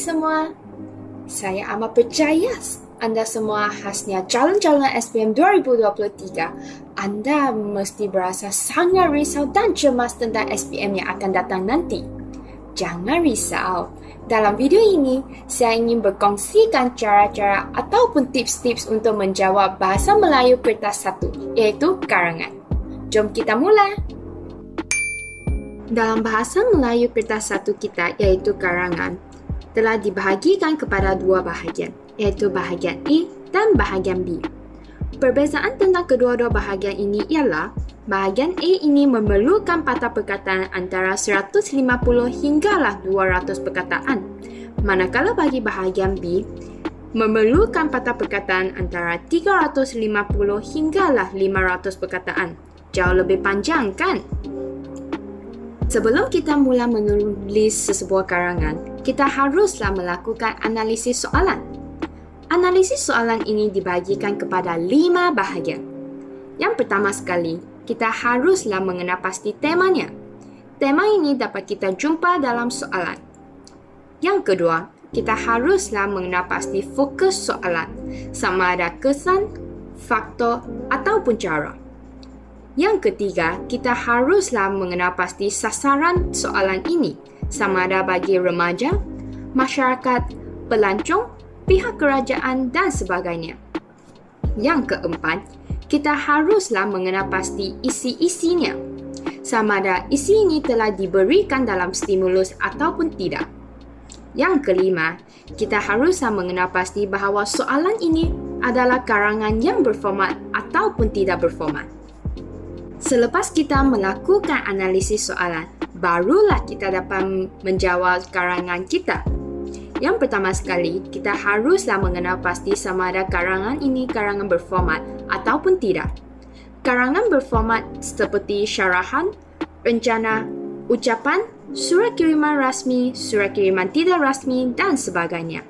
semua. Saya amat percaya anda semua khasnya calon-calon SPM 2023. Anda mesti berasa sangat risau dan cemas tentang SPM yang akan datang nanti. Jangan risau. Dalam video ini, saya ingin berkongsikan cara-cara ataupun tips-tips untuk menjawab bahasa Melayu kertas 1, iaitu karangan. Jom kita mula. Dalam bahasa Melayu kertas 1 kita, iaitu karangan, telah dibahagikan kepada dua bahagian, iaitu bahagian A dan bahagian B. Perbezaan tentang kedua-dua bahagian ini ialah bahagian A ini memerlukan patah perkataan antara 150 hinggalah 200 perkataan, manakala bagi bahagian B memerlukan patah perkataan antara 350 hinggalah 500 perkataan. Jauh lebih panjang, kan? Sebelum kita mula menulis sesebuah karangan, kita haruslah melakukan analisis soalan. Analisis soalan ini dibahagikan kepada 5 bahagian. Yang pertama sekali, kita haruslah mengenal pasti temanya. Tema ini dapat kita jumpa dalam soalan. Yang kedua, kita haruslah mengenal pasti fokus soalan, sama ada kesan, faktor ataupun cara. Yang ketiga, kita haruslah mengenal pasti sasaran soalan ini, sama ada bagi remaja, masyarakat, pelancong, pihak kerajaan dan sebagainya. Yang keempat, kita haruslah mengenal pasti isi-isinya, sama ada isi ini telah diberikan dalam stimulus ataupun tidak. Yang kelima, kita haruslah mengenal pasti bahawa soalan ini adalah karangan yang berformat ataupun tidak berformat. Selepas kita melakukan analisis soalan, barulah kita dapat menjawab karangan kita. Yang pertama sekali, kita haruslah mengenal pasti sama ada karangan ini karangan berformat ataupun tidak. Karangan berformat seperti syarahan, rencana, ucapan, surat kiriman rasmi, surat kiriman tidak rasmi dan sebagainya.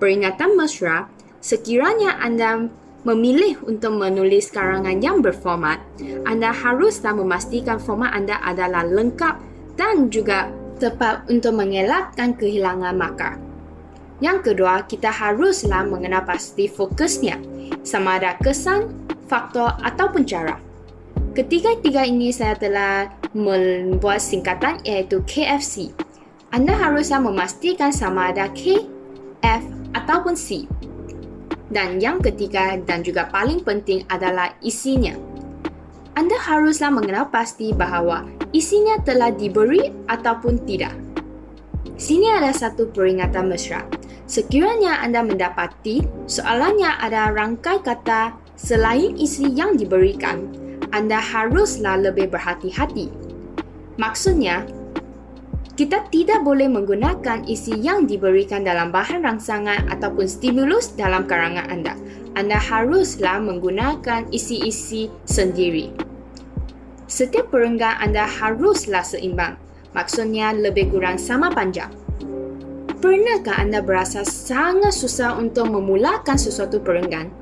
Peringatan mesra, sekiranya anda memilih untuk menulis karangan yang berformat, anda haruslah memastikan format anda adalah lengkap dan juga tepat untuk mengelakkan kehilangan markah. Yang kedua, kita haruslah mengenal pasti fokusnya, sama ada kesan, faktor ataupun cara. Ketiga-tiga ini saya telah membuat singkatan iaitu KFC. Anda haruslah memastikan sama ada K, F ataupun C. Dan yang ketiga dan juga paling penting adalah isinya. Anda haruslah mengenal pasti bahawa isinya telah diberi ataupun tidak. Sini ada satu peringatan mesra. Sekiranya anda mendapati soalannya ada rangkai kata selain isi yang diberikan, anda haruslah lebih berhati-hati. Maksudnya, kita tidak boleh menggunakan isi yang diberikan dalam bahan rangsangan ataupun stimulus dalam karangan anda. Anda haruslah menggunakan isi-isi sendiri. Setiap perenggan anda haruslah seimbang. Maksudnya lebih kurang sama panjang. Pernahkah anda berasa sangat susah untuk memulakan sesuatu perenggan?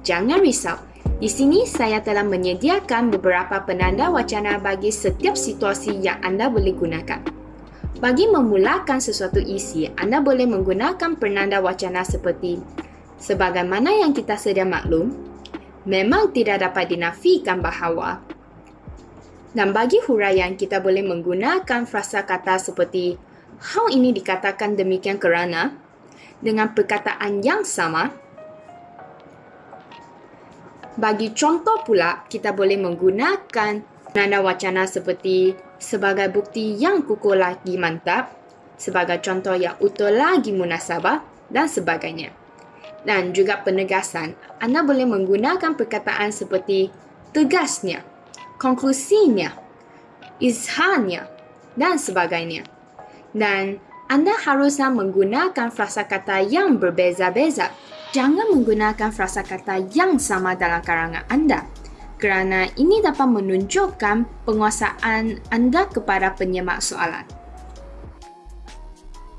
Jangan risau. Di sini saya telah menyediakan beberapa penanda wacana bagi setiap situasi yang anda boleh gunakan. Bagi memulakan sesuatu isi, anda boleh menggunakan penanda wacana seperti sebagaimana yang kita sedia maklum, memang tidak dapat dinafikan bahawa. Dan bagi huraian, kita boleh menggunakan frasa kata seperti hal ini dikatakan demikian kerana, dengan perkataan yang sama. Bagi contoh pula, kita boleh menggunakan penanda wacana seperti sebagai bukti yang kukuh lagi mantap, sebagai contoh yang utuh lagi munasabah dan sebagainya. Dan juga penegasan, anda boleh menggunakan perkataan seperti tegasnya, konklusinya, izharnya dan sebagainya. Dan anda haruslah menggunakan frasa kata yang berbeza-beza. Jangan menggunakan frasa kata yang sama dalam karangan anda, kerana ini dapat menunjukkan penguasaan anda kepada penyemak soalan.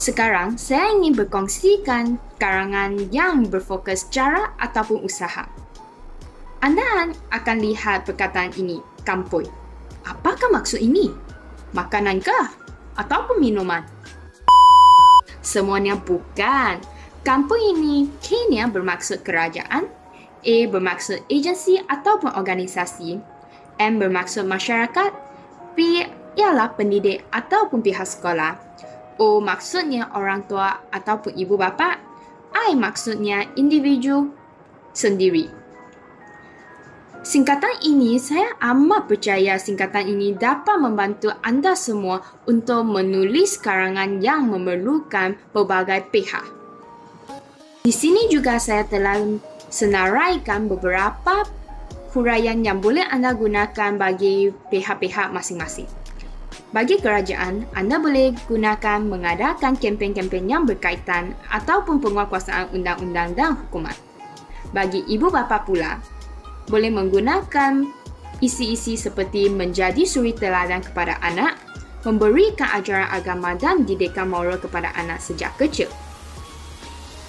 Sekarang, saya ingin berkongsikan karangan yang berfokus cara ataupun usaha. Anda akan lihat perkataan ini, kampoi. Apakah maksud ini? Makanankah? Ataupun minuman? Semuanya bukan. Kampung ini K-nya bermaksud kerajaan, A bermaksud agensi ataupun organisasi, M bermaksud masyarakat, P ialah pendidik ataupun pihak sekolah, O maksudnya orang tua ataupun ibu bapa, I maksudnya individu sendiri. Singkatan ini, saya amat percaya singkatan ini dapat membantu anda semua untuk menulis karangan yang memerlukan pelbagai pihak. Di sini juga saya telah senaraikan beberapa huraian yang boleh anda gunakan bagi pihak-pihak masing-masing. Bagi kerajaan, anda boleh gunakan mengadakan kempen-kempen yang berkaitan ataupun penguatkuasaan undang-undang dan hukuman. Bagi ibu bapa pula, boleh menggunakan isi-isi seperti menjadi suri teladan kepada anak, memberikan ajaran agama dan didikan moral kepada anak sejak kecil.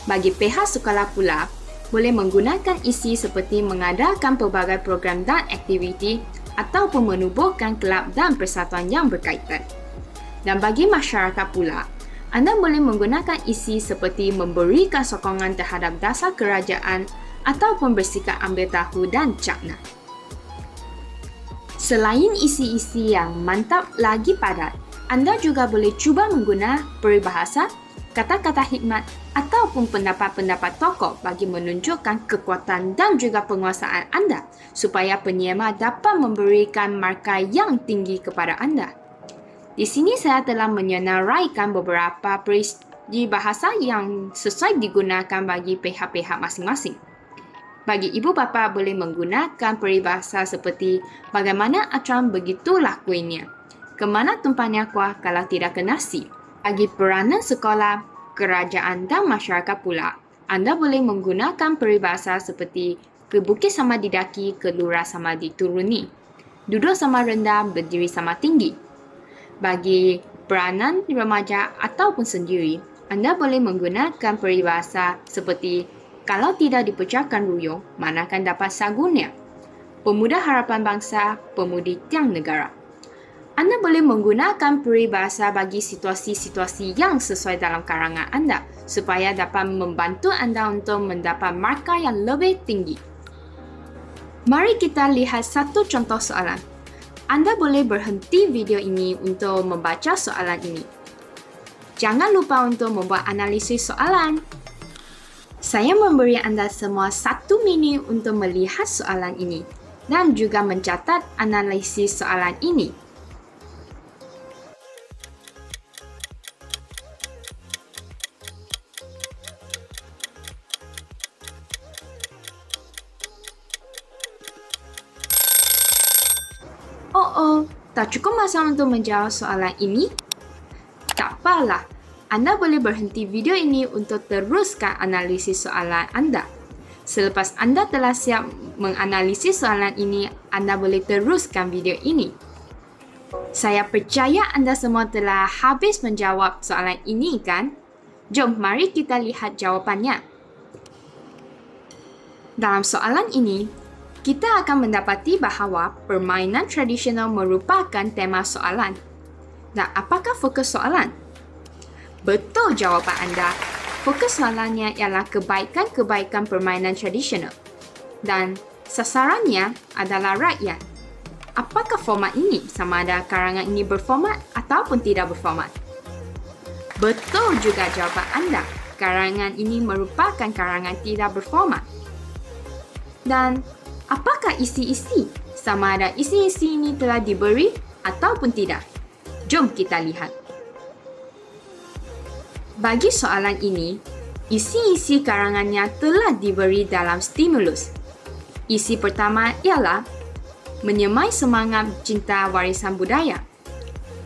Bagi pihak sekolah pula, boleh menggunakan isi seperti mengadakan pelbagai program dan aktiviti ataupun menubuhkan kelab dan persatuan yang berkaitan. Dan bagi masyarakat pula, anda boleh menggunakan isi seperti memberikan sokongan terhadap dasar kerajaan ataupun bersikap ambil tahu dan cakna. Selain isi-isi yang mantap lagi padat, anda juga boleh cuba menggunakan peribahasa, kata-kata hikmat ataupun pendapat-pendapat tokoh bagi menunjukkan kekuatan dan juga penguasaan anda supaya penyema dapat memberikan markah yang tinggi kepada anda. Di sini saya telah menyenaraikan beberapa peribahasa yang sesuai digunakan bagi pihak-pihak masing-masing. Bagi ibu bapa boleh menggunakan peribahasa seperti bagaimana acuan begitulah kuihnya. Kemana tumpahnya kuah kalau tidak ke nasi. Bagi peranan sekolah, kerajaan dan masyarakat pula, anda boleh menggunakan peribahasa seperti ke bukit sama didaki, ke lurah sama dituruni. Duduk sama rendah, berdiri sama tinggi. Bagi peranan remaja ataupun sendiri, anda boleh menggunakan peribahasa seperti kalau tidak dipecahkan ruyung, mana akan dapat sagunnya? Pemuda harapan bangsa, pemudi tiang negara. Anda boleh menggunakan peribahasa bagi situasi-situasi yang sesuai dalam karangan anda supaya dapat membantu anda untuk mendapat markah yang lebih tinggi. Mari kita lihat satu contoh soalan. Anda boleh berhenti video ini untuk membaca soalan ini. Jangan lupa untuk membuat analisis soalan. Saya memberi anda semua 1 minit untuk melihat soalan ini dan juga mencatat analisis soalan ini. Tak cukup masa untuk menjawab soalan ini? Tak apalah. Anda boleh berhenti video ini untuk teruskan analisis soalan anda. Selepas anda telah siap menganalisis soalan ini, anda boleh teruskan video ini. Saya percaya anda semua telah habis menjawab soalan ini, kan? Jom, mari kita lihat jawapannya. Dalam soalan ini, kita akan mendapati bahawa permainan tradisional merupakan tema soalan. Dan apakah fokus soalan? Betul jawapan anda. Fokus soalannya ialah kebaikan-kebaikan permainan tradisional. Dan sasarannya adalah rakyat. Apakah format ini? Sama ada karangan ini berformat ataupun tidak berformat? Betul juga jawapan anda. Karangan ini merupakan karangan tidak berformat. Dan apakah isi-isi? Sama ada isi-isi ini telah diberi ataupun tidak? Jom kita lihat. Bagi soalan ini, isi-isi karangannya telah diberi dalam stimulus. Isi pertama ialah menyemai semangat cinta warisan budaya.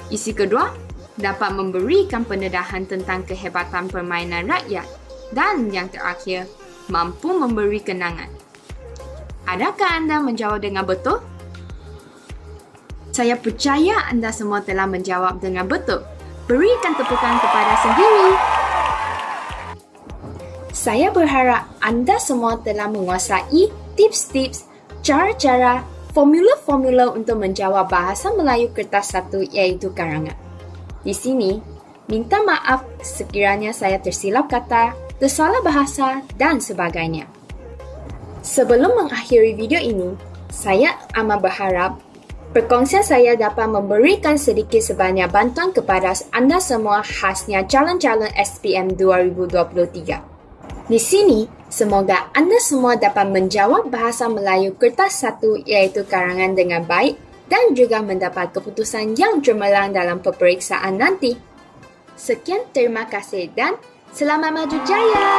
Isi kedua dapat memberikan pendedahan tentang kehebatan permainan rakyat. Dan yang terakhir, mampu memberi kenangan. Adakah anda menjawab dengan betul? Saya percaya anda semua telah menjawab dengan betul. Berikan tepukan kepada sendiri. Saya berharap anda semua telah menguasai tips-tips, cara-cara, formula-formula untuk menjawab bahasa Melayu kertas 1 iaitu karangan. Di sini, Minta maaf sekiranya saya tersilap kata, tersalah bahasa dan sebagainya. Sebelum mengakhiri video ini, saya amat berharap perkongsian saya dapat memberikan sedikit sebanyak bantuan kepada anda semua khasnya calon-calon SPM 2023. Di sini, semoga anda semua dapat menjawab bahasa Melayu kertas 1 iaitu karangan dengan baik dan juga mendapat keputusan yang cemerlang dalam peperiksaan nanti. Sekian, terima kasih dan selamat maju jaya!